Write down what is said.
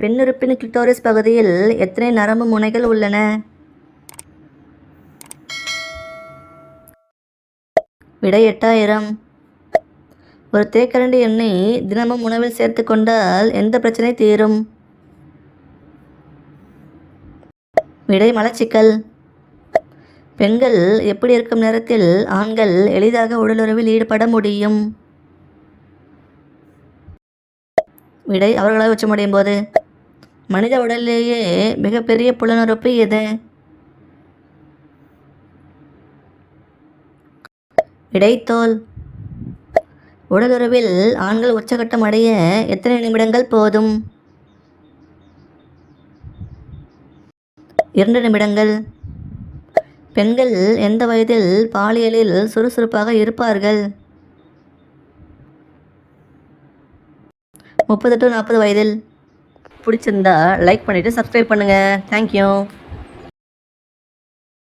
பெண்ணுறுப்பின் clitoris பகுதியில் எத்தனை நரம்பு முனைகள் உள்ளன? விடை 8000. ஒரு தேக்கரண்டி எண்ணெய் தினமும் உணவில் சேர்த்து கொண்டால் எந்த பிரச்சனை தீரும்? விடை மலச்சிக்கல். பெண்கள் எப்படி இருக்கும் நேரத்தில் ஆண்கள் எளிதாக உடலுறவில் ஈடுபட முடியும்? விடை அவர்களாக உச்சமடையும் போது. மனித உடலிலேயே மிகப்பெரிய புலனுறுப்பு எது? விடை தோல். உடலுறவில் ஆண்கள் உச்சகட்டம் அடைய எத்தனை நிமிடங்கள் போதும்? 2 நிமிடங்கள். பெண்கள் எந்த வயதில் பாலியலில் சுறுசுறுப்பாக இருப்பார்கள்? 30 to 40 வயதில். பிடிச்சிருந்தா லைக் பண்ணிவிட்டு சப்ஸ்கிரைப் பண்ணுங்கள். தேங்க்யூ.